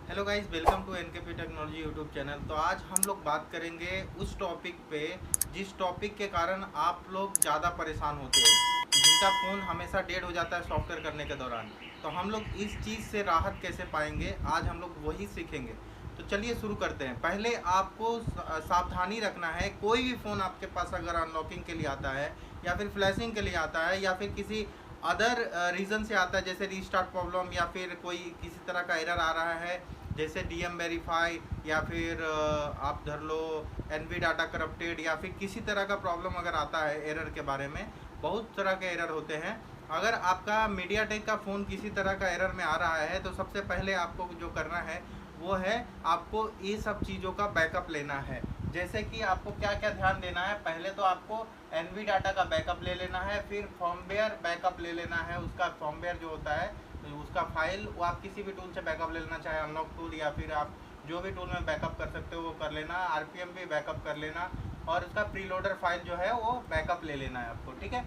Hello guys, welcome to NKP technology YouTube channel. तो आज हम लोग बात करेंगे उस टॉपिक पे जिस टॉपिक के कारण आप लोग ज़्यादा परेशान होते हो, जिनका फ़ोन हमेशा डेड हो जाता है सॉफ्टवेयर करने के दौरान। तो हम लोग इस चीज़ से राहत कैसे पाएंगे, आज हम लोग वही सीखेंगे। तो चलिए शुरू करते हैं। पहले आपको सावधानी रखना है। कोई भी फ़ोन आपके पास अगर अनलॉकिंग के लिए आता है या फिर फ्लैशिंग के लिए आता है या फिर किसी अदर रीज़न से आता है, जैसे रीस्टार्ट प्रॉब्लम या फिर कोई किसी तरह का एरर आ रहा है, जैसे डीएम वेरीफाई या फिर आप धर लो एनवी डाटा करप्टेड या फिर किसी तरह का प्रॉब्लम अगर आता है एरर के बारे में, बहुत तरह के एरर होते हैं। अगर आपका मीडिया टेक का फ़ोन किसी तरह का एरर में आ रहा है तो सबसे पहले आपको जो करना है वो है आपको ये सब चीज़ों का बैकअप लेना है। जैसे कि आपको क्या क्या ध्यान देना है, पहले तो आपको एनवी डाटा का बैकअप ले लेना है, फिर फॉर्मवेयर बैकअप ले लेना है। उसका फॉर्मवेयर जो होता है तो उसका फाइल वो आप किसी भी टूल से बैकअप ले लेना, चाहे अनलॉक टूल या फिर आप जो भी टूल में बैकअप कर सकते हो वो कर लेना। आरपीएम भी बैकअप कर लेना और उसका प्रीलोडर फाइल जो है वो बैकअप ले लेना है आपको, ठीक है।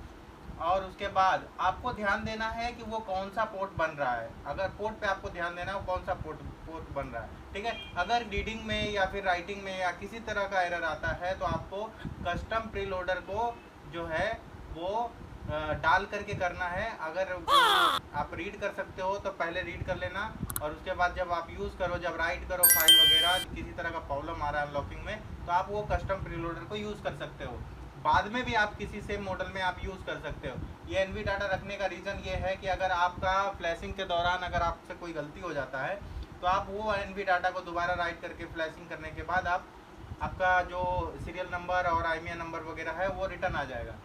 और उसके बाद आपको ध्यान देना है कि वो कौन सा पोर्ट बन रहा है। अगर पोर्ट पे आपको ध्यान देना है कौन सा पोर्ट पोर्ट बन रहा है, ठीक है। अगर रीडिंग में या फिर राइटिंग में या किसी तरह का एरर आता है तो आपको कस्टम प्रीलोडर को जो है वो डाल करके करना है। अगर आप रीड कर सकते हो तो पहले रीड कर लेना और उसके बाद जब आप यूज़ करो, जब राइट करो फाइल वगैरह, किसी तरह का प्रॉब्लम आ रहा है अनलॉकिंग में, तो आप वो कस्टम प्रीलोडर को यूज़ कर सकते हो। बाद में भी आप किसी सेम मॉडल में आप यूज़ कर सकते हो। ये एनवी डाटा रखने का रीज़न ये है कि अगर आपका फ्लैशिंग के दौरान अगर आपसे कोई गलती हो जाता है तो आप वो एनवी डाटा को दोबारा राइट करके फ्लैशिंग करने के बाद आपका जो सीरियल नंबर और आईएमईआई नंबर वगैरह है वो रिटर्न आ जाएगा।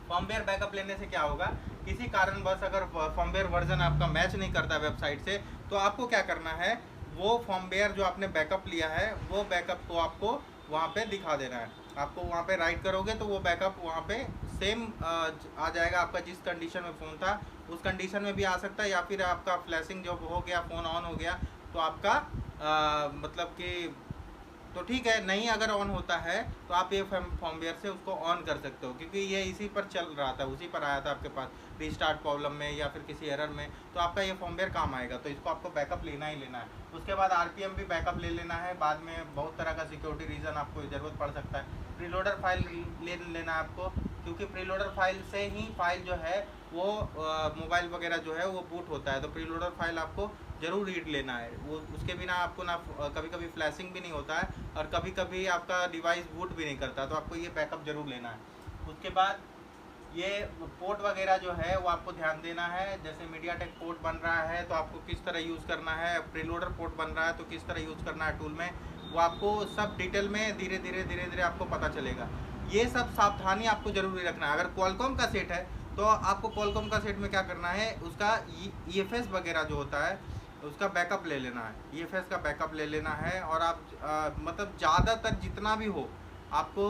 फॉर्मवेयर बैकअप लेने से क्या होगा, किसी कारणवश अगर फॉर्मवेयर वर्जन आपका मैच नहीं करता वेबसाइट से तो आपको क्या करना है, वो फॉर्मवेयर जो आपने बैकअप लिया है वो बैकअप को आपको वहाँ पे दिखा देना है। आपको वहाँ पे राइट करोगे तो वो बैकअप वहाँ पे सेम आ जाएगा। आपका जिस कंडीशन में फ़ोन था उस कंडीशन में भी आ सकता है, या फिर आपका फ्लैशिंग जब हो गया, फ़ोन ऑन हो गया तो आपका मतलब कि तो ठीक है। नहीं अगर ऑन होता है तो आप ये फॉर्मवेयर से उसको ऑन कर सकते हो, क्योंकि ये इसी पर चल रहा था, उसी पर आया था आपके पास रीस्टार्ट प्रॉब्लम में या फिर किसी एरर में, तो आपका ये फॉर्मवेयर काम आएगा। तो इसको आपको बैकअप लेना ही लेना है। उसके बाद आरपीएम भी बैकअप ले लेना है। बाद में बहुत तरह का सिक्योरिटी रीज़न आपको ज़रूरत पड़ सकता है। प्रीलोडर फाइल ले लेना है आपको, क्योंकि प्रीलोडर फाइल से ही फाइल जो है वो मोबाइल वगैरह जो है वो बूट होता है। तो प्रीलोडर फाइल आपको ज़रूर रीड लेना है। वो उसके बिना आपको ना कभी कभी फ्लैशिंग भी नहीं होता है और कभी कभी आपका डिवाइस बूट भी नहीं करता, तो आपको ये बैकअप ज़रूर लेना है। उसके बाद ये पोर्ट वगैरह जो है वो आपको ध्यान देना है। जैसे मीडिया टेक पोर्ट बन रहा है तो आपको किस तरह यूज़ करना है, प्रीलोडर पोर्ट बन रहा है तो किस तरह यूज़ करना है टूल में, वो आपको सब डिटेल में धीरे धीरे आपको पता चलेगा। ये सब सावधानी आपको ज़रूरी रखना है। अगर क्वालकॉम का सेट है तो आपको क्वालकॉम का सेट में क्या करना है, उसका ईएफएस वगैरह जो होता है उसका बैकअप ले लेना है। ईएफएस का बैकअप ले लेना है और आप मतलब ज़्यादातर जितना भी हो आपको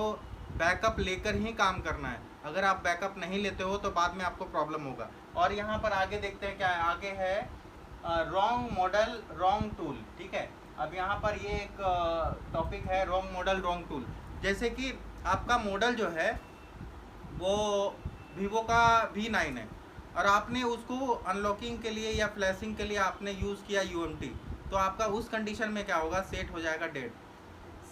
बैकअप लेकर ही काम करना है। अगर आप बैकअप नहीं लेते हो तो बाद में आपको प्रॉब्लम होगा। और यहाँ पर आगे देखते हैं क्या है, आगे है रॉन्ग मॉडल रॉन्ग टूल, ठीक है। अब यहाँ पर ये एक टॉपिक है रॉन्ग मॉडल रॉन्ग टूल। जैसे कि आपका मॉडल जो है वो वीवो का V9 है और आपने उसको अनलॉकिंग के लिए या फ्लैशिंग के लिए आपने यूज़ किया यूएमटी, तो आपका उस कंडीशन में क्या होगा, सेट हो जाएगा डेड।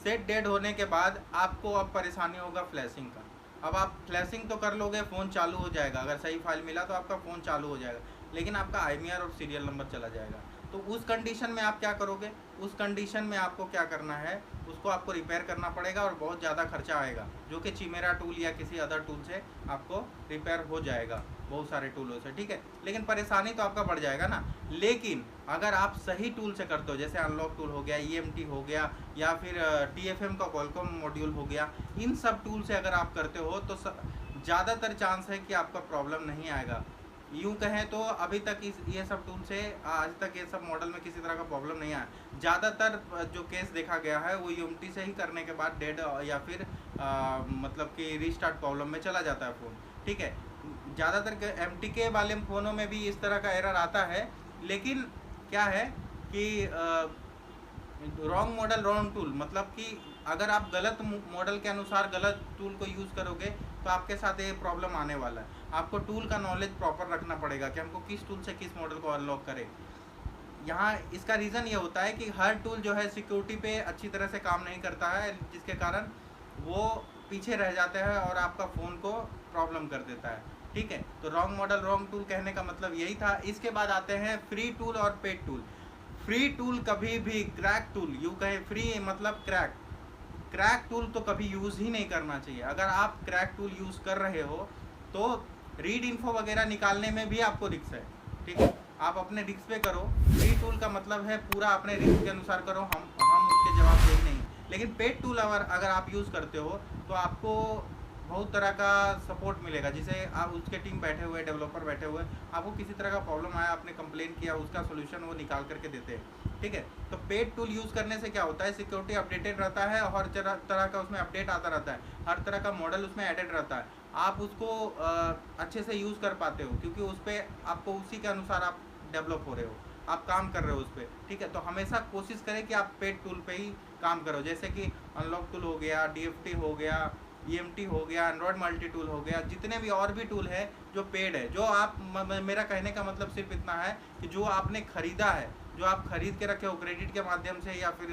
सेट डेड होने के बाद आपको अब परेशानी होगा फ्लैशिंग का। अब आप फ्लैशिंग तो कर लोगे, फ़ोन चालू हो जाएगा, अगर सही फाइल मिला तो आपका फ़ोन चालू हो जाएगा, लेकिन आपका आईएमईआई और सीरियल नंबर चला जाएगा। तो उस कंडीशन में आप क्या करोगे, उस कंडीशन में आपको क्या करना है, उसको आपको रिपेयर करना पड़ेगा और बहुत ज़्यादा खर्चा आएगा, जो कि चिमेरा टूल या किसी अदर टूल से आपको रिपेयर हो जाएगा, बहुत सारे टूलों से, ठीक है। लेकिन परेशानी तो आपका बढ़ जाएगा ना। लेकिन अगर आप सही टूल से करते हो, जैसे अनलॉक टूल हो गया, ईएमटी हो गया, या फिर टीएफएम का क्वालकॉम मॉड्यूल हो गया, इन सब टूल से अगर आप करते हो तो ज़्यादातर चांस है कि आपका प्रॉब्लम नहीं आएगा। यूँ कहें तो अभी तक ये सब टूल से आज तक ये सब मॉडल में किसी तरह का प्रॉब्लम नहीं आया। ज़्यादातर जो केस देखा गया है वो यूएमटी से ही करने के बाद डेड या फिर मतलब कि रीस्टार्ट प्रॉब्लम में चला जाता है फ़ोन, ठीक है। ज़्यादातर एमटीके वाले फ़ोनों में भी इस तरह का एरर आता है। लेकिन क्या है कि रॉन्ग मॉडल रॉन्ग टूल मतलब कि अगर आप गलत मॉडल के अनुसार गलत टूल को यूज़ करोगे तो आपके साथ ये प्रॉब्लम आने वाला है। आपको टूल का नॉलेज प्रॉपर रखना पड़ेगा कि हमको किस टूल से किस मॉडल को अनलॉक करें। यहाँ इसका रीज़न ये होता है कि हर टूल जो है सिक्योरिटी पे अच्छी तरह से काम नहीं करता है, जिसके कारण वो पीछे रह जाता है और आपका फ़ोन को प्रॉब्लम कर देता है। ठीक है, तो रॉन्ग मॉडल रॉन्ग टूल कहने का मतलब यही था। इसके बाद आते हैं फ्री टूल और पेड टूल। फ्री टूल कभी भी, क्रैक टूल, यूँ कहे फ्री मतलब क्रैक, क्रैक टूल तो कभी यूज़ ही नहीं करना चाहिए। अगर आप क्रैक टूल यूज़ कर रहे हो तो रीड इन्फो वगैरह निकालने में भी आपको रिस्क है। ठीक है, आप अपने रिस्क पे करो। फ्री टूल का मतलब है पूरा अपने रिस्क के अनुसार करो, हम उसके जवाब देंगे नहीं। लेकिन पेड टूल अगर आप यूज़ करते हो तो आपको बहुत तरह का सपोर्ट मिलेगा। जैसे आप उसके टीम बैठे हुए, डेवलपर बैठे हुए, आपको किसी तरह का प्रॉब्लम आया, आपने कंप्लेन किया, उसका सोल्यूशन वो निकाल करके देते हैं। ठीक है, तो पेड टूल यूज़ करने से क्या होता है, सिक्योरिटी अपडेटेड रहता है, हर तरह का उसमें अपडेट आता रहता है, हर तरह का मॉडल उसमें एडेड रहता है। आप उसको अच्छे से यूज़ कर पाते हो क्योंकि उस पर आपको उसी के अनुसार आप डेवलप हो रहे हो, आप काम कर रहे हो उस पर। ठीक है, तो हमेशा कोशिश करें कि आप पेड टूल पे ही काम करो। जैसे कि अनलॉक टूल हो गया, DFT हो गया, EMT हो गया, एंड्रॉयड मल्टी टूल हो गया, जितने भी और भी टूल है जो पेड है, जो आप मेरा कहने का मतलब सिर्फ इतना है कि जो आपने ख़रीदा है, जो आप खरीद के रखे हो क्रेडिट के माध्यम से या फिर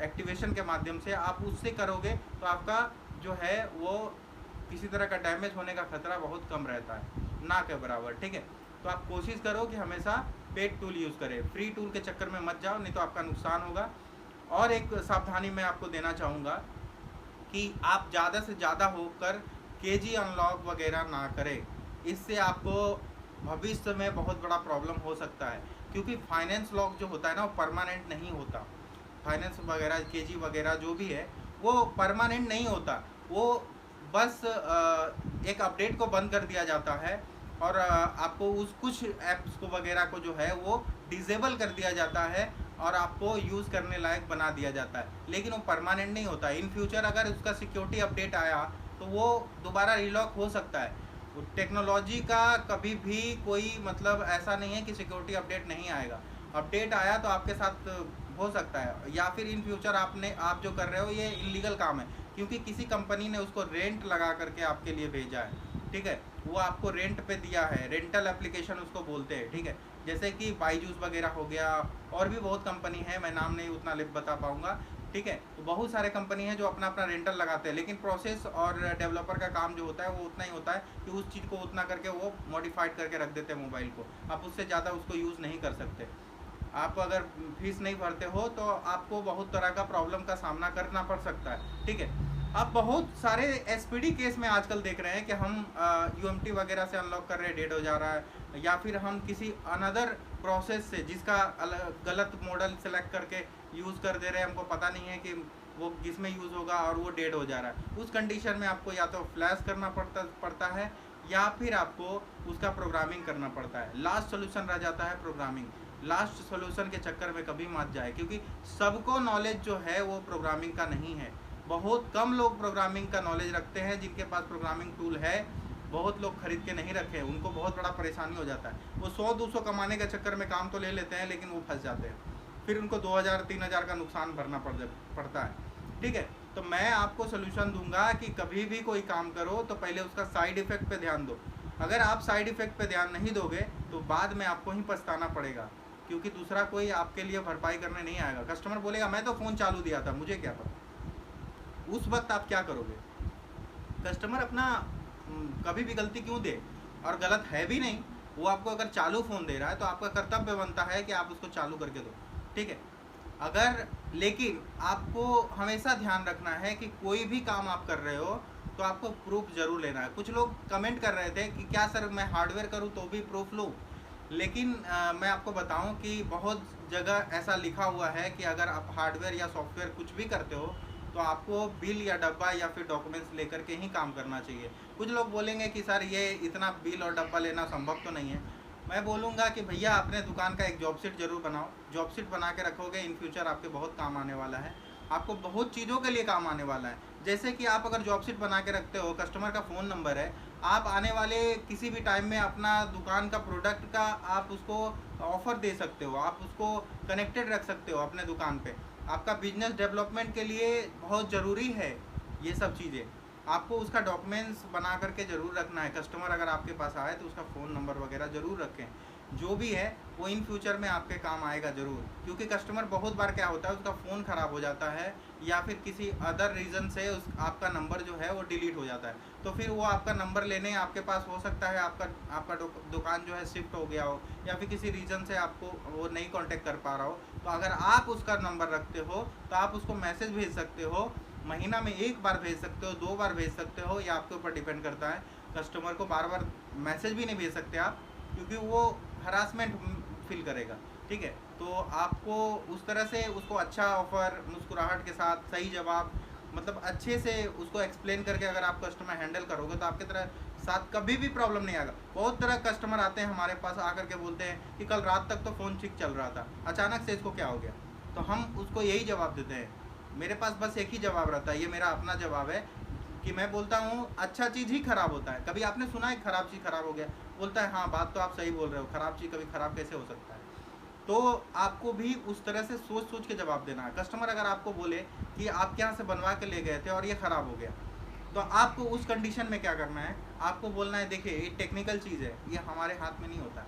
एक्टिवेशन के माध्यम से, आप उससे करोगे तो आपका जो है वो किसी तरह का डैमेज होने का खतरा बहुत कम रहता है, ना के बराबर। ठीक है, तो आप कोशिश करो कि हमेशा पेड टूल यूज़ करें, फ्री टूल के चक्कर में मत जाओ, नहीं तो आपका नुकसान होगा। और एक सावधानी मैं आपको देना चाहूँगा कि आप ज़्यादा से ज़्यादा होकर केजी अनलॉक वगैरह ना करें। इससे आपको भविष्य में बहुत बड़ा प्रॉब्लम हो सकता है, क्योंकि फाइनेंस लॉक जो होता है ना वो परमानेंट नहीं होता। फाइनेंस वगैरह केजी वगैरह जो भी है वो परमानेंट नहीं होता, वो बस एक अपडेट को बंद कर दिया जाता है और आपको उस कुछ ऐप्स को वगैरह को जो है वो डिसेबल कर दिया जाता है और आपको यूज़ करने लायक बना दिया जाता है, लेकिन वो परमानेंट नहीं होता। इन फ्यूचर अगर उसका सिक्योरिटी अपडेट आया तो वो दोबारा रिलॉक हो सकता है। टेक्नोलॉजी का कभी भी कोई मतलब ऐसा नहीं है कि सिक्योरिटी अपडेट नहीं आएगा। अपडेट आया तो आपके साथ हो सकता है, या फिर इन फ्यूचर आप जो कर रहे हो ये इलीगल काम है, क्योंकि किसी कंपनी ने उसको रेंट लगा करके आपके लिए भेजा है। ठीक है, वो आपको रेंट पे दिया है, रेंटल एप्लीकेशन उसको बोलते हैं। ठीक है, जैसे कि बाईजूस वगैरह हो गया, और भी बहुत कंपनी है, मैं नाम नहीं उतना बता पाऊँगा। ठीक है, तो बहुत सारे कंपनी हैं जो अपना अपना रेंटल लगाते हैं, लेकिन प्रोसेस और डेवलपर का काम जो होता है वो उतना ही होता है कि उस चीज़ को उतना करके वो मॉडिफाइड करके रख देते हैं मोबाइल को। आप उससे ज़्यादा उसको यूज़ नहीं कर सकते। आप अगर फीस नहीं भरते हो तो आपको बहुत तरह का प्रॉब्लम का सामना करना पड़ सकता है। ठीक है, अब बहुत सारे SPD केस में आजकल देख रहे हैं कि हम UMT वगैरह से अनलॉक कर रहे हैं, डेड हो जा रहा है, या फिर हम किसी अनदर प्रोसेस से जिसका गलत मॉडल सेलेक्ट करके यूज़ कर दे रहे हैं, हमको पता नहीं है कि वो किस में यूज़ होगा और वो डेड हो जा रहा है। उस कंडीशन में आपको या तो फ्लैश करना पड़ता है या फिर आपको उसका प्रोग्रामिंग करना पड़ता है। लास्ट सोल्यूशन रह जाता है प्रोग्रामिंग। लास्ट सोल्यूशन के चक्कर में कभी मत जाए, क्योंकि सबको नॉलेज जो है वो प्रोग्रामिंग का नहीं है। बहुत कम लोग प्रोग्रामिंग का नॉलेज रखते हैं, जिनके पास प्रोग्रामिंग टूल है बहुत लोग खरीद के नहीं रखे, उनको बहुत बड़ा परेशानी हो जाता है। वो 100-200 कमाने के चक्कर में काम तो ले लेते हैं, लेकिन वो फंस जाते हैं, फिर उनको 2000-3000 का नुकसान भरना पड़ता है। ठीक है, तो मैं आपको सोल्यूशन दूंगा कि कभी भी कोई काम करो तो पहले उसका साइड इफ़ेक्ट पे ध्यान दो। अगर आप साइड इफ़ेक्ट पे ध्यान नहीं दोगे तो बाद में आपको ही पछताना पड़ेगा, क्योंकि दूसरा कोई आपके लिए भरपाई करने नहीं आएगा। कस्टमर बोलेगा मैं तो फ़ोन चालू दिया था, मुझे क्या पता। उस वक्त आप क्या करोगे? कस्टमर अपना कभी भी गलती क्यों दे, और गलत है भी नहीं, वो आपको अगर चालू फ़ोन दे रहा है तो आपका कर्तव्य बनता है कि आप उसको चालू करके दो। ठीक है, अगर लेकिन आपको हमेशा ध्यान रखना है कि कोई भी काम आप कर रहे हो तो आपको प्रूफ ज़रूर लेना है। कुछ लोग कमेंट कर रहे थे कि क्या सर मैं हार्डवेयर करूँ तो भी प्रूफ लूँ, लेकिन मैं आपको बताऊं कि बहुत जगह ऐसा लिखा हुआ है कि अगर आप हार्डवेयर या सॉफ्टवेयर कुछ भी करते हो तो आपको बिल या डब्बा या फिर डॉक्यूमेंट्स लेकर के ही काम करना चाहिए। कुछ लोग बोलेंगे कि सर ये इतना बिल और डब्बा लेना संभव तो नहीं है। मैं बोलूँगा कि भैया अपने दुकान का एक जॉब शीट ज़रूर बनाओ। जॉब शीट बना के रखोगे, इन फ्यूचर आपके बहुत काम आने वाला है, आपको बहुत चीज़ों के लिए काम आने वाला है। जैसे कि आप अगर जॉब शीट बना के रखते हो, कस्टमर का फ़ोन नंबर है, आप आने वाले किसी भी टाइम में अपना दुकान का प्रोडक्ट का आप उसको ऑफ़र दे सकते हो, आप उसको कनेक्टेड रख सकते हो अपने दुकान पे। आपका बिजनेस डेवलपमेंट के लिए बहुत ज़रूरी है ये सब चीज़ें। आपको उसका डॉक्यूमेंट्स बना करके ज़रूर रखना है। कस्टमर अगर आपके पास आए तो उसका फ़ोन नंबर वगैरह ज़रूर रखें, जो भी है वो इन फ्यूचर में आपके काम आएगा ज़रूर। क्योंकि कस्टमर बहुत बार क्या होता है, उसका फ़ोन ख़राब हो जाता है या फिर किसी अदर रीज़न से उस आपका नंबर जो है वो डिलीट हो जाता है, तो फिर वो आपका नंबर लेने आपके पास हो सकता है आपका दुकान जो है शिफ्ट हो गया हो, या फिर किसी रीज़न से आपको वो नहीं कांटेक्ट कर पा रहा हो। तो अगर आप उसका नंबर रखते हो तो आप उसको मैसेज भेज सकते हो, महीना में 1 बार भेज सकते हो, 2 बार भेज सकते हो, या आपके ऊपर डिपेंड करता है। कस्टमर को बार बार मैसेज भी नहीं भेज सकते आप, क्योंकि वो हरासमेंट फील करेगा। ठीक है, तो आपको उस तरह से उसको अच्छा ऑफर, मुस्कुराहट के साथ सही जवाब, मतलब अच्छे से उसको एक्सप्लेन करके अगर आप कस्टमर हैंडल करोगे तो आपके तरह साथ कभी भी प्रॉब्लम नहीं आएगा। बहुत तरह कस्टमर आते हैं हमारे पास, आकर के बोलते हैं कि कल रात तक तो फ़ोन ठीक चल रहा था, अचानक से इसको क्या हो गया। तो हम उसको यही जवाब देते हैं। मेरे पास बस एक ही जवाब रहता है, ये मेरा अपना जवाब है कि मैं बोलता हूँ अच्छा चीज़ ही ख़राब होता है। कभी आपने सुना है ख़राब चीज़ ख़राब हो गया? बोलता है हाँ, बात तो आप सही बोल रहे हो, ख़राब चीज़ कभी ख़राब कैसे हो सकता है। तो आपको भी उस तरह से सोच सोच के जवाब देना है। कस्टमर अगर आपको बोले कि आपके यहाँ से बनवा के ले गए थे और ये ख़राब हो गया, तो आपको उस कंडीशन में क्या करना है, आपको बोलना है देखिए ये टेक्निकल चीज़ है, ये हमारे हाथ में नहीं होता।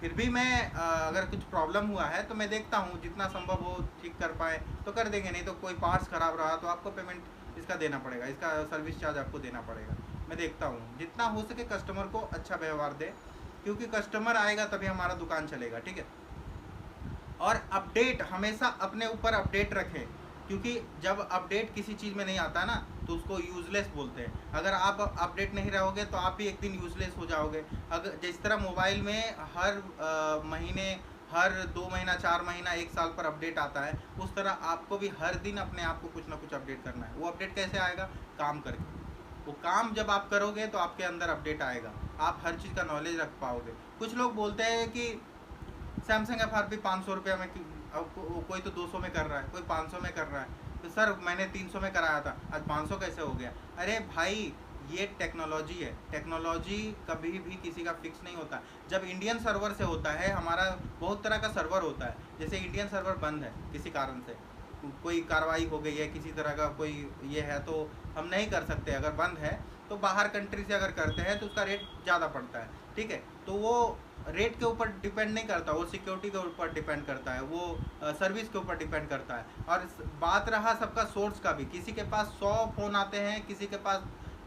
फिर भी मैं अगर कुछ प्रॉब्लम हुआ है तो मैं देखता हूँ जितना संभव हो ठीक कर पाए तो कर देंगे, नहीं तो कोई पार्ट्स ख़राब रहा तो आपको पेमेंट इसका देना पड़ेगा, इसका सर्विस चार्ज आपको देना पड़ेगा। मैं देखता हूँ जितना हो सके कस्टमर को अच्छा व्यवहार दे, क्योंकि कस्टमर आएगा तभी हमारा दुकान चलेगा। ठीक है, और अपडेट हमेशा अपने ऊपर अपडेट रखें, क्योंकि जब अपडेट किसी चीज़ में नहीं आता ना तो उसको यूज़लेस बोलते हैं। अगर आप अपडेट नहीं रहोगे तो आप भी एक दिन यूज़लेस हो जाओगे। अगर जिस तरह मोबाइल में हर महीने, हर 2 महीना, 4 महीना, 1 साल पर अपडेट आता है, उस तरह आपको भी हर दिन अपने आप को कुछ ना कुछ अपडेट करना है। वो अपडेट कैसे आएगा? काम करके। वो काम जब आप करोगे तो आपके अंदर अपडेट आएगा, आप हर चीज़ का नॉलेज रख पाओगे। कुछ लोग बोलते हैं कि सैमसंग FRP 500 रुपये में, कोई तो 200 में कर रहा है, कोई 500 में कर रहा है। तो सर मैंने 300 में कराया था, आज 500 कैसे हो गया? अरे भाई, ये टेक्नोलॉजी है। टेक्नोलॉजी कभी भी किसी का फिक्स नहीं होता। जब इंडियन सर्वर से होता है, हमारा बहुत तरह का सर्वर होता है, जैसे इंडियन सर्वर बंद है किसी कारण से, कोई कार्रवाई हो गई है, किसी तरह का कोई ये है, तो हम नहीं कर सकते। अगर बंद है तो बाहर कंट्री से अगर करते हैं तो उसका रेट ज़्यादा पड़ता है। ठीक है, तो वो रेट के ऊपर डिपेंड नहीं करता, वो सिक्योरिटी के ऊपर डिपेंड करता है, वो सर्विस के ऊपर डिपेंड करता है। और बात रहा सबका सोर्स का भी, किसी के पास 100 फ़ोन आते हैं, किसी के पास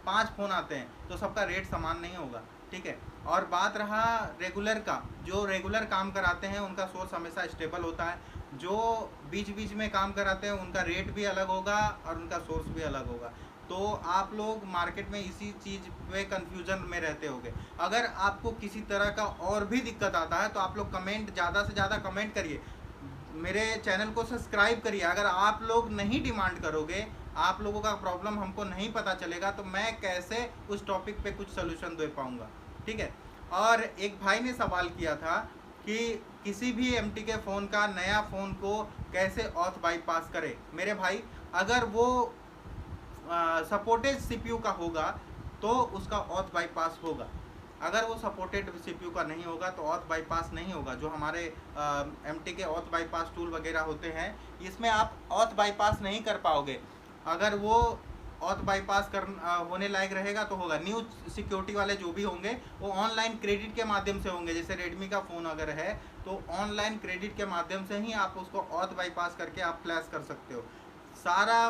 5 फ़ोन आते हैं, तो सबका रेट समान नहीं होगा। ठीक है, और बात रहा रेगुलर का, जो रेगुलर काम कराते हैं उनका सोर्स हमेशा स्टेबल होता है, जो बीच बीच में काम कराते हैं उनका रेट भी अलग होगा और उनका सोर्स भी अलग होगा। तो आप लोग मार्केट में इसी चीज़ पे कंफ्यूजन में रहते होगे। अगर आपको किसी तरह का और भी दिक्कत आता है तो आप लोग कमेंट, ज़्यादा से ज़्यादा कमेंट करिए, मेरे चैनल को सब्सक्राइब करिए। अगर आप लोग नहीं डिमांड करोगे, आप लोगों का प्रॉब्लम हमको नहीं पता चलेगा, तो मैं कैसे उस टॉपिक पे कुछ सोल्यूशन दे पाऊँगा। ठीक है, और एक भाई ने सवाल किया था कि किसी भी MT के फ़ोन का, नया फ़ोन को कैसे ऑथ बाईपास करें। मेरे भाई, अगर वो सपोर्टेड CPU का होगा तो उसका ऑथ बाईपास होगा। अगर वो सपोर्टेड CPU का नहीं होगा तो ऑथ बाईपास नहीं होगा। जो हमारे MT के ऑथ बाईपास टूल वगैरह होते हैं, इसमें आप ऑथ बाईपास नहीं कर पाओगे। अगर वो ऑथ बाईपास कर होने लायक रहेगा तो होगा। न्यू सिक्योरिटी वाले जो भी होंगे वो ऑनलाइन क्रेडिट के माध्यम से होंगे। जैसे रेडमी का फ़ोन अगर है तो ऑनलाइन क्रेडिट के माध्यम से ही आप उसको ऑथ बाईपास करके आप फ्लैश कर सकते हो। सारा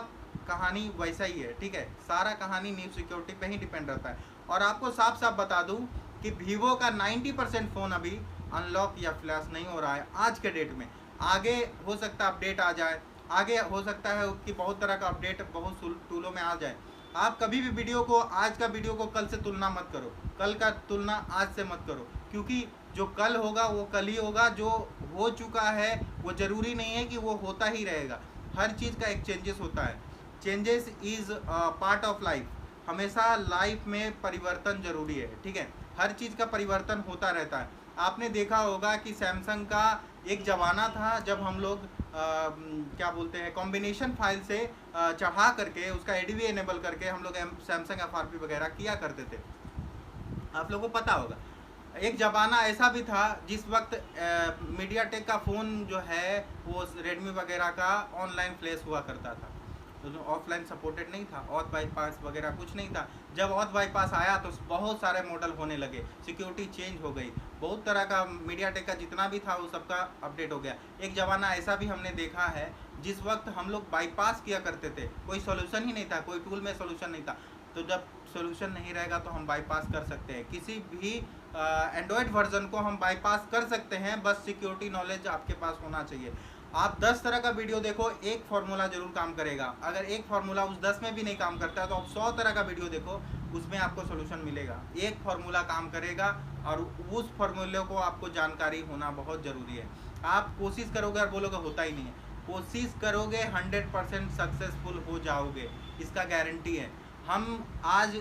कहानी वैसा ही है। ठीक है, सारा कहानी न्यू सिक्योरिटी पे ही डिपेंड रहता है। और आपको साफ साफ बता दूं कि वीवो का 90% फ़ोन अभी अनलॉक या फ्लैश नहीं हो रहा है आज के डेट में। आगे हो सकता है अपडेट आ जाए, आगे हो सकता है कि बहुत तरह का अपडेट बहुत टूलों में आ जाए। आप कभी भी वीडियो को, आज का वीडियो को कल से तुलना मत करो, कल का तुलना आज से मत करो, क्योंकि जो कल होगा वो कल ही होगा। जो हो चुका है वो ज़रूरी नहीं है कि वो होता ही रहेगा। हर चीज़ का एक चेंजेस होता है। Changes is part of life. हमेशा लाइफ में परिवर्तन ज़रूरी है। ठीक है, हर चीज़ का परिवर्तन होता रहता है। आपने देखा होगा कि सैमसंग का एक ज़माना था जब हम लोग क्या बोलते हैं, कॉम्बिनेशन फाइल से चढ़ा करके उसका ADB इनेबल करके हम लोग सैमसंग FRP वगैरह किया करते थे। आप लोगों को पता होगा। एक ज़माना ऐसा भी था जिस वक्त मीडियाटेक का फ़ोन जो है वो रेडमी वगैरह का ऑनलाइन फ्लैश हुआ करता था। ऑफलाइन सपोर्टेड नहीं था, ऑथ बाईपास वगैरह कुछ नहीं था। जब ऑथ बाईपास आया तो बहुत सारे मॉडल होने लगे, सिक्योरिटी चेंज हो गई, बहुत तरह का मीडियाटेक का जितना भी था वो सबका अपडेट हो गया। एक ज़माना ऐसा भी हमने देखा है जिस वक्त हम लोग बाईपास किया करते थे, कोई सोल्यूशन ही नहीं था, कोई टूल में सोल्यूशन नहीं था। तो जब सोल्यूशन नहीं रहेगा तो हम बाईपास कर सकते हैं, किसी भी एंड्रॉयड वर्जन को हम बाईपास कर सकते हैं, बस सिक्योरिटी नॉलेज आपके पास होना चाहिए। आप 10 तरह का वीडियो देखो, एक फार्मूला जरूर काम करेगा। अगर एक फार्मूला उस 10 में भी नहीं काम करता है तो आप 100 तरह का वीडियो देखो, उसमें आपको सोल्यूशन मिलेगा। एक फार्मूला काम करेगा और उस फार्मूले को आपको जानकारी होना बहुत ज़रूरी है। आप कोशिश करोगे और बोलोगे होता ही नहीं है, कोशिश करोगे 100% सक्सेसफुल हो जाओगे, इसका गारंटी है। हम आज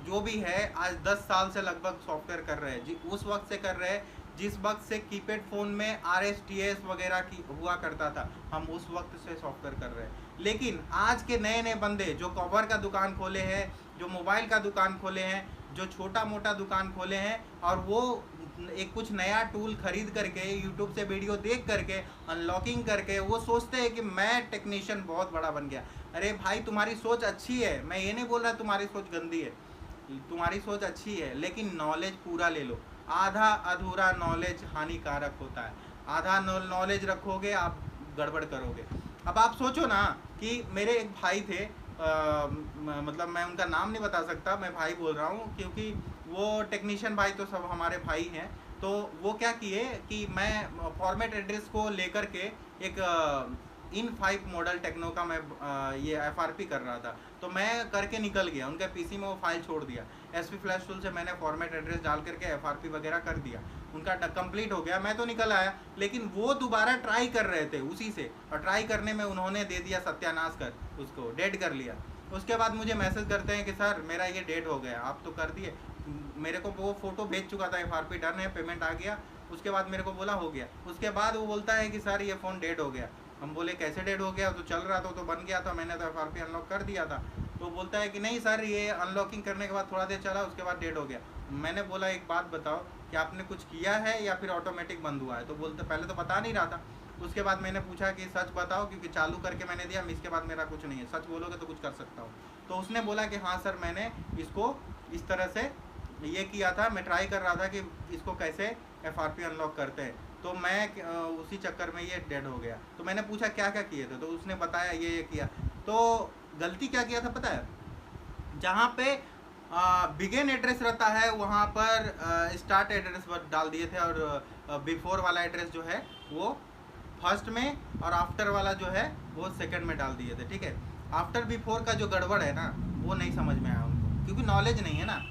जो भी है, आज 10 साल से लगभग सॉफ्टवेयर कर रहे हैं जी, उस वक्त से कर रहे हैं जिस वक्त से कीपैड फ़ोन में RSTS वगैरह की हुआ करता था, हम उस वक्त से सॉफ्टवेयर कर रहे हैं। लेकिन आज के नए नए बंदे जो कवर का दुकान खोले हैं, जो मोबाइल का दुकान खोले हैं, जो छोटा मोटा दुकान खोले हैं, और वो एक कुछ नया टूल खरीद करके यूट्यूब से वीडियो देख करके अनलॉकिंग करके वो सोचते हैं कि मैं टेक्नीशियन बहुत बड़ा बन गया। अरे भाई, तुम्हारी सोच अच्छी है, मैं ये नहीं बोल रहा तुम्हारी सोच गंदी है, तुम्हारी सोच अच्छी है, लेकिन नॉलेज पूरा ले लो। आधा अधूरा नॉलेज हानिकारक होता है। आधा नॉलेज रखोगे आप गड़बड़ करोगे। अब आप सोचो ना कि मेरे एक भाई थे, मतलब मैं उनका नाम नहीं बता सकता, मैं भाई बोल रहा हूँ क्योंकि वो टेक्नीशियन भाई तो सब हमारे भाई हैं। तो वो क्या किए कि मैं फॉर्मेट एड्रेस को लेकर के एक इन5 मॉडल टेक्नो का मैं ये FRP कर रहा था, तो मैं करके निकल गया, उनके पीसी में वो फाइल छोड़ दिया। SP फ्लैश टूल से मैंने फॉर्मेट एड्रेस डाल करके FRP वगैरह कर दिया, उनका कंप्लीट हो गया, मैं तो निकल आया। लेकिन वो दोबारा ट्राई कर रहे थे उसी से, और ट्राई करने में उन्होंने दे दिया सत्यानाश कर, उसको डेड कर लिया। उसके बाद मुझे मैसेज करते हैं कि सर मेरा ये डेड हो गया, आप तो कर दिए। मेरे को वो फ़ोटो भेज चुका था, FRP डन है, पेमेंट आ गया। उसके बाद मेरे को बोला हो गया। उसके बाद वो बोलता है कि सर ये फ़ोन डेड हो गया। हम बोले कैसे डेड हो गया, तो चल रहा था तो बन गया था, मैंने तो FRP अनलॉक कर दिया था। तो बोलता है कि नहीं सर, ये अनलॉकिंग करने के बाद थोड़ा देर चला, उसके बाद डेड हो गया। मैंने बोला एक बात बताओ कि आपने कुछ किया है या फिर ऑटोमेटिक बंद हुआ है? तो बोलते पहले तो बता नहीं रहा था। उसके बाद मैंने पूछा कि सच बताओ, क्योंकि चालू करके मैंने दिया, इसके बाद मेरा कुछ नहीं है, सच बोलोगे तो कुछ कर सकता हूँ। तो उसने बोला कि हाँ सर, मैंने इसको इस तरह से ये किया था, मैं ट्राई कर रहा था कि इसको कैसे FRP अनलॉक करते हैं, तो मैं उसी चक्कर में ये डेड हो गया। तो मैंने पूछा क्या क्या किए थे, तो उसने बताया ये किया। तो गलती क्या किया था पता है? जहाँ पे बिगिन एड्रेस रहता है वहाँ पर स्टार्ट एड्रेस डाल दिए थे, और बिफोर वाला एड्रेस जो है वो फर्स्ट में, और आफ्टर वाला जो है वो सेकंड में डाल दिए थे। ठीक है, आफ्टर बिफोर का जो गड़बड़ है ना, वो नहीं समझ में आया उनको, क्योंकि नॉलेज नहीं है ना,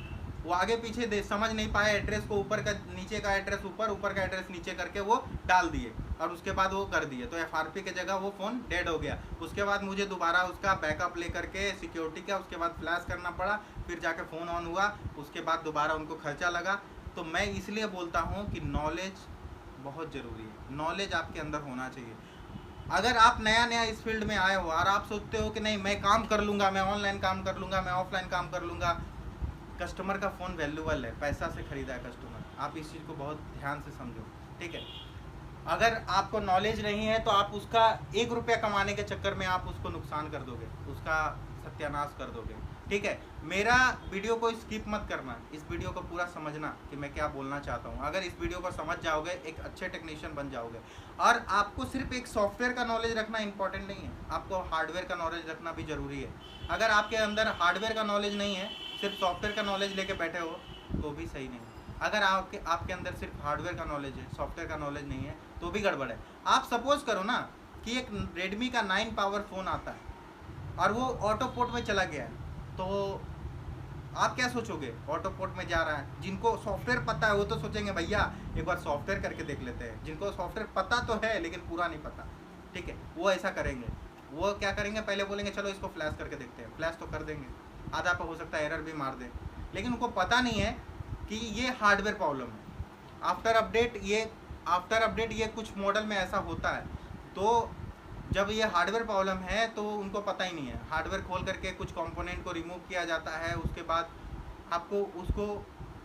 वो आगे पीछे समझ नहीं पाए। एड्रेस को ऊपर का नीचे का एड्रेस ऊपर, ऊपर का एड्रेस नीचे करके वो डाल दिए, और उसके बाद वो कर दिए, तो FRP की जगह वो फ़ोन डेड हो गया। उसके बाद मुझे दोबारा उसका बैकअप लेकर के सिक्योरिटी का, उसके बाद फ्लैश करना पड़ा, फिर जाके फ़ोन ऑन हुआ, उसके बाद दोबारा उनको खर्चा लगा। तो मैं इसलिए बोलता हूँ कि नॉलेज बहुत ज़रूरी है, नॉलेज आपके अंदर होना चाहिए। अगर आप नया नया इस फील्ड में आए हो और आप सोचते हो कि नहीं मैं काम कर लूँगा, मैं ऑनलाइन काम कर लूँगा, मैं ऑफलाइन काम कर लूँगा, कस्टमर का फ़ोन वैल्यूबल है, पैसा से ख़रीदा है कस्टमर, आप इस चीज़ को बहुत ध्यान से समझो। ठीक है, अगर आपको नॉलेज नहीं है तो आप उसका 1 रुपया कमाने के चक्कर में आप उसको नुकसान कर दोगे, उसका सत्यानाश कर दोगे। ठीक है, मेरा वीडियो को स्किप मत करना, इस वीडियो को पूरा समझना कि मैं क्या बोलना चाहता हूँ। अगर इस वीडियो को समझ जाओगे, एक अच्छे टेक्नीशियन बन जाओगे। और आपको सिर्फ एक सॉफ्टवेयर का नॉलेज रखना इंपॉर्टेंट नहीं है, आपको हार्डवेयर का नॉलेज रखना भी ज़रूरी है। अगर आपके अंदर हार्डवेयर का नॉलेज नहीं है, सिर्फ सॉफ्टवेयर का नॉलेज लेके बैठे हो तो भी सही नहीं। अगर आपके अंदर सिर्फ हार्डवेयर का नॉलेज है, सॉफ्टवेयर का नॉलेज नहीं है, तो भी गड़बड़ है। आप सपोज करो ना कि एक रेडमी का 9 पावर फ़ोन आता है और वो ऑटो पोर्ट में चला गया है, तो आप क्या सोचोगे? ऑटो पोर्ट में जा रहा है, जिनको सॉफ्टवेयर पता है वो तो सोचेंगे भैया एक बार सॉफ्टवेयर करके देख लेते हैं। जिनको सॉफ्टवेयर पता तो है लेकिन पूरा नहीं पता, ठीक है, वो ऐसा करेंगे। वो क्या करेंगे, पहले बोलेंगे चलो इसको फ्लैश करके देखते हैं, फ्लैश तो कर देंगे, आधा पे हो सकता है एरर भी मार दें, लेकिन उनको पता नहीं है कि ये हार्डवेयर प्रॉब्लम है। आफ्टर अपडेट ये कुछ मॉडल में ऐसा होता है। तो जब ये हार्डवेयर प्रॉब्लम है तो उनको पता ही नहीं है, हार्डवेयर खोल करके कुछ कंपोनेंट को रिमूव किया जाता है, उसके बाद आपको उसको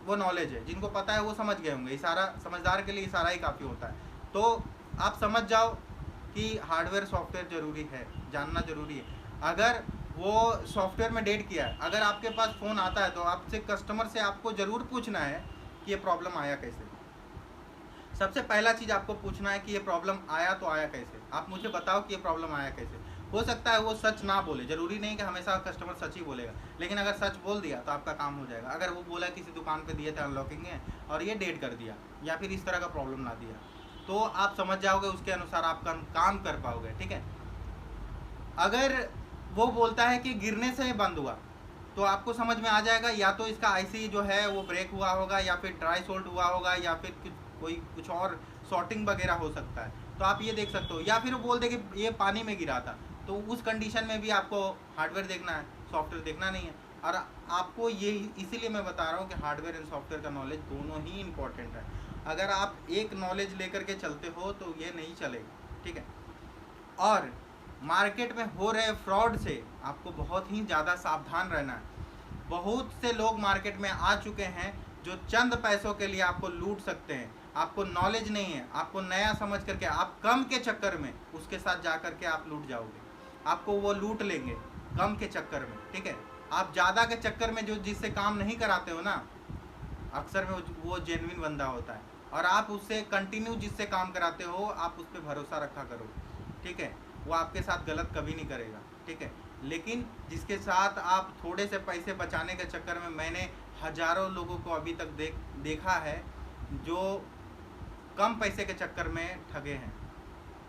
वो नॉलेज है, जिनको पता है वो समझ गए होंगे। इशारा, समझदार के लिए इशारा ही काफ़ी होता है। तो आप समझ जाओ कि हार्डवेयर सॉफ्टवेयर ज़रूरी है, जानना ज़रूरी है। अगर वो सॉफ्टवेयर में डेट किया है, अगर आपके पास फ़ोन आता है तो आपसे कस्टमर से आपको ज़रूर पूछना है कि ये प्रॉब्लम आया कैसे। सबसे पहला चीज़ आपको पूछना है कि ये प्रॉब्लम आया तो आया कैसे, आप मुझे बताओ कि ये प्रॉब्लम आया कैसे। हो सकता है वो सच ना बोले, ज़रूरी नहीं कि हमेशा कस्टमर सच ही बोलेगा, लेकिन अगर सच बोल दिया तो आपका काम हो जाएगा। अगर वो बोला किसी दुकान पे दिए थे अनलॉकिंग है और ये डेट कर दिया या फिर इस तरह का प्रॉब्लम ना दिया, तो आप समझ जाओगे, उसके अनुसार आप काम कर पाओगे, ठीक है। अगर वो बोलता है कि गिरने से बंद हुआ, तो आपको समझ में आ जाएगा या तो इसका आईसी जो है वो ब्रेक हुआ होगा, या फिर ड्राई सोल्ड हुआ होगा, या फिर कुछ और शॉर्टिंग वगैरह हो सकता है, तो आप ये देख सकते हो। या फिर वो बोल दे कि ये पानी में गिरा था, तो उस कंडीशन में भी आपको हार्डवेयर देखना है, सॉफ्टवेयर देखना नहीं है। और आपको ये इसीलिए मैं बता रहा हूँ कि हार्डवेयर एंड सॉफ्टवेयर का नॉलेज दोनों ही इम्पोर्टेंट है। अगर आप एक नॉलेज लेकर के चलते हो तो ये नहीं चलेगा, ठीक है। और मार्केट में हो रहे फ्रॉड से आपको बहुत ही ज़्यादा सावधान रहना है। बहुत से लोग मार्केट में आ चुके हैं जो चंद पैसों के लिए आपको लूट सकते हैं। आपको नॉलेज नहीं है, आपको नया समझ करके आप कम के चक्कर में उसके साथ जा कर के आप लूट जाओगे, आपको वो लूट लेंगे कम के चक्कर में, ठीक है। आप ज़्यादा के चक्कर में जो जिससे काम नहीं कराते हो ना, अक्सर में वो जेन्युइन बंदा होता है, और आप उससे कंटिन्यू जिससे काम कराते हो आप उस पर भरोसा रखा करो, ठीक है। वो आपके साथ गलत कभी नहीं करेगा, ठीक है। लेकिन जिसके साथ आप थोड़े से पैसे बचाने के चक्कर में, मैंने हज़ारों लोगों को अभी तक देखा है जो कम पैसे के चक्कर में ठगे हैं,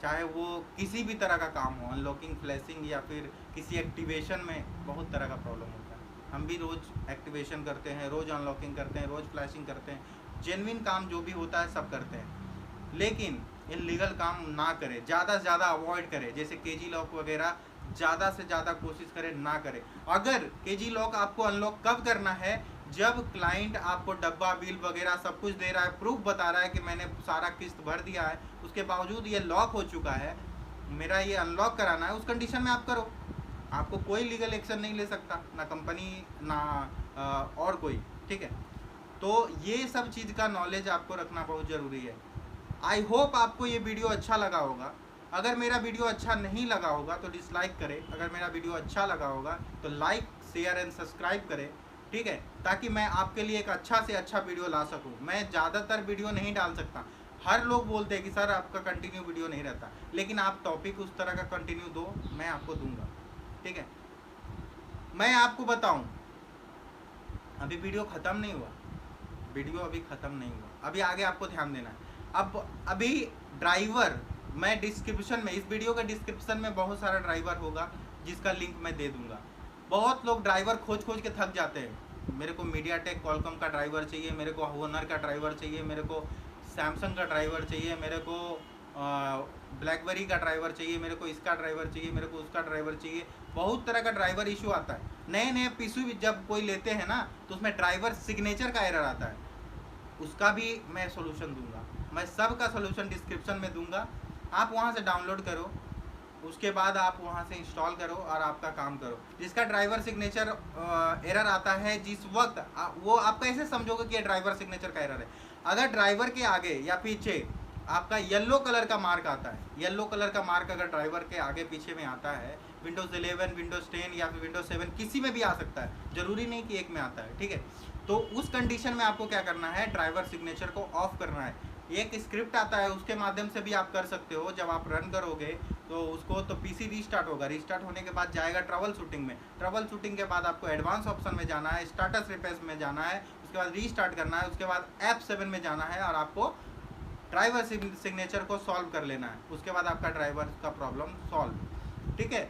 चाहे वो किसी भी तरह का काम हो, अनलॉकिंग, फ्लैशिंग, या फिर किसी एक्टिवेशन में बहुत तरह का प्रॉब्लम होता है। हम भी रोज़ एक्टिवेशन करते हैं, रोज़ अनलॉकिंग करते हैं, रोज़ फ्लैशिंग करते हैं, जेन्युइन काम जो भी होता है सब करते हैं। लेकिन इल्लीगल काम ना करें, ज़्यादा से ज़्यादा अवॉइड करें। जैसे केजी लॉक वगैरह ज़्यादा से ज़्यादा कोशिश करें ना करें। अगर केजी लॉक आपको अनलॉक कब करना है, जब क्लाइंट आपको डब्बा बिल वगैरह सब कुछ दे रहा है, प्रूफ बता रहा है कि मैंने सारा किस्त भर दिया है, उसके बावजूद ये लॉक हो चुका है, मेरा ये अनलॉक कराना है, उस कंडीशन में आप करो। आपको कोई लीगल एक्शन नहीं ले सकता, ना कंपनी ना और कोई, ठीक है। तो ये सब चीज़ का नॉलेज आपको रखना बहुत ज़रूरी है। आई होप आपको ये वीडियो अच्छा लगा होगा। अगर मेरा वीडियो अच्छा नहीं लगा होगा तो डिसलाइक करें, अगर मेरा वीडियो अच्छा लगा होगा तो लाइक, शेयर एंड सब्सक्राइब करें, ठीक है, ताकि मैं आपके लिए एक अच्छा से अच्छा वीडियो ला सकूं। मैं ज़्यादातर वीडियो नहीं डाल सकता, हर लोग बोलते हैं कि सर आपका कंटिन्यू वीडियो नहीं रहता, लेकिन आप टॉपिक उस तरह का कंटिन्यू दो, मैं आपको दूंगा, ठीक है। मैं आपको बताऊं, अभी वीडियो ख़त्म नहीं हुआ, वीडियो अभी ख़त्म नहीं हुआ, अभी आगे आपको ध्यान देना है। अब अभी ड्राइवर मैं डिस्क्रिप्शन में, इस वीडियो के डिस्क्रिप्शन में बहुत सारा ड्राइवर होगा जिसका लिंक मैं दे दूंगा। बहुत लोग ड्राइवर खोज खोज के थक जाते हैं, मेरे को मीडियाटेक कॉलकॉम का ड्राइवर चाहिए, मेरे को होनर का ड्राइवर चाहिए, मेरे को सैमसंग का ड्राइवर चाहिए, मेरे को ब्लैकबेरी का ड्राइवर चाहिए, मेरे को इसका ड्राइवर चाहिए, मेरे को उसका ड्राइवर चाहिए। बहुत तरह का ड्राइवर इशू आता है। नए नए पीसी जब कोई लेते हैं ना, तो उसमें ड्राइवर सिग्नेचर का एरर आता है, उसका भी मैं सोल्यूशन दूंगा। मैं सब का सोल्यूशन डिस्क्रिप्शन में दूंगा, आप वहाँ से डाउनलोड करो, उसके बाद आप वहाँ से इंस्टॉल करो और आपका काम करो। जिसका ड्राइवर सिग्नेचर एरर आता है जिस वक्त, वो आप कैसे समझोगे कि ये ड्राइवर सिग्नेचर का एरर है? अगर ड्राइवर के आगे या पीछे आपका येलो कलर का मार्क आता है, येलो कलर का मार्क अगर ड्राइवर के आगे पीछे में आता है, विंडोज़ 11, विंडोज़ 10 या फिर विंडोज़ 7 किसी में भी आ सकता है, ज़रूरी नहीं कि एक में आता है, ठीक है। तो उस कंडीशन में आपको क्या करना है, ड्राइवर सिग्नेचर को ऑफ करना है। एक स्क्रिप्ट आता है, उसके माध्यम से भी आप कर सकते हो। जब आप रन करोगे तो उसको तो पीसी रीस्टार्ट होगा, रीस्टार्ट होने के बाद जाएगा ट्रबल शूटिंग में, ट्रबल शूटिंग के बाद आपको एडवांस ऑप्शन में जाना है, स्टाटस रिपेस में जाना है, उसके बाद रीस्टार्ट करना है, उसके बाद F7 में जाना है और आपको ड्राइवर सिग्नेचर को सॉल्व कर लेना है। उसके बाद आपका ड्राइवर का प्रॉब्लम सॉल्व, ठीक है।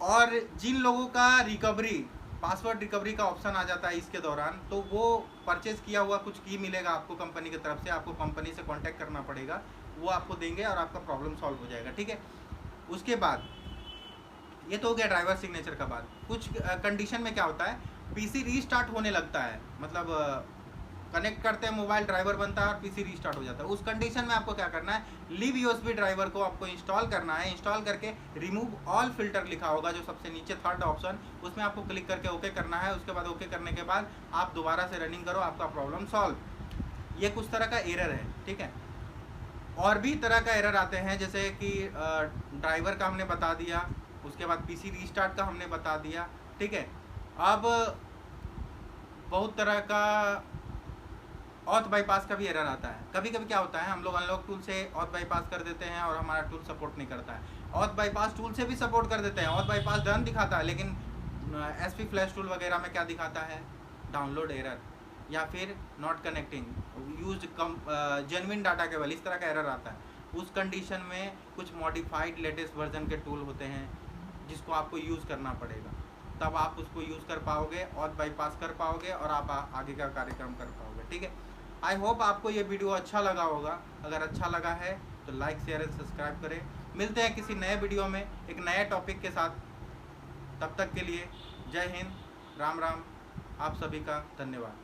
और जिन लोगों का रिकवरी, पासवर्ड रिकवरी का ऑप्शन आ जाता है इसके दौरान, तो वो परचेज किया हुआ कुछ की मिलेगा आपको कंपनी की तरफ से, आपको कंपनी से कांटेक्ट करना पड़ेगा, वो आपको देंगे और आपका प्रॉब्लम सॉल्व हो जाएगा, ठीक है। उसके बाद ये तो हो गया ड्राइवर सिग्नेचर का बात। कुछ कंडीशन में क्या होता है, पीसी रीस्टार्ट होने लगता है, मतलब कनेक्ट करते हैं मोबाइल, ड्राइवर बनता है और पीसी रीस्टार्ट हो जाता है। उस कंडीशन में आपको क्या करना है, लीव यूएसबी ड्राइवर को आपको इंस्टॉल करना है। इंस्टॉल करके रिमूव ऑल फिल्टर लिखा होगा जो सबसे नीचे थर्ड ऑप्शन, उसमें आपको क्लिक करके ओके करना है। उसके बाद ओके करने के बाद आप दोबारा से रनिंग करो, आपका प्रॉब्लम सॉल्व। ये कुछ तरह का एरर है, ठीक है। और भी तरह का एरर आते हैं, जैसे कि ड्राइवर का हमने बता दिया, उसके बाद पीसी रीस्टार्ट का हमने बता दिया, ठीक है। अब बहुत तरह का ऑथ बाईपास का भी एरर आता है। कभी कभी क्या होता है, हम लोग अनलॉक टूल से ऑथ बाईपास कर देते हैं और हमारा टूल सपोर्ट नहीं करता है। ऑथ बाईपास टूल से भी सपोर्ट कर देते हैं, ऑथ बाईपास डन दिखाता है, लेकिन एसपी फ्लैश टूल वगैरह में क्या दिखाता है, डाउनलोड एरर या फिर not connecting, use come genuine data cable, इस तरह का एरर आता है। उस कंडीशन में कुछ मॉडिफाइड लेटेस्ट वर्जन के टूल होते हैं जिसको आपको यूज़ करना पड़ेगा, तब आप उसको यूज़ कर पाओगे, ऑथ बाईपास कर पाओगे और आप आगे का कार्यक्रम कर पाओगे, ठीक है। आई होप आपको ये वीडियो अच्छा लगा होगा। अगर अच्छा लगा है तो लाइक शेयर एंड सब्सक्राइब करें। मिलते हैं किसी नए वीडियो में एक नए टॉपिक के साथ। तब तक के लिए जय हिंद, राम राम, आप सभी का धन्यवाद।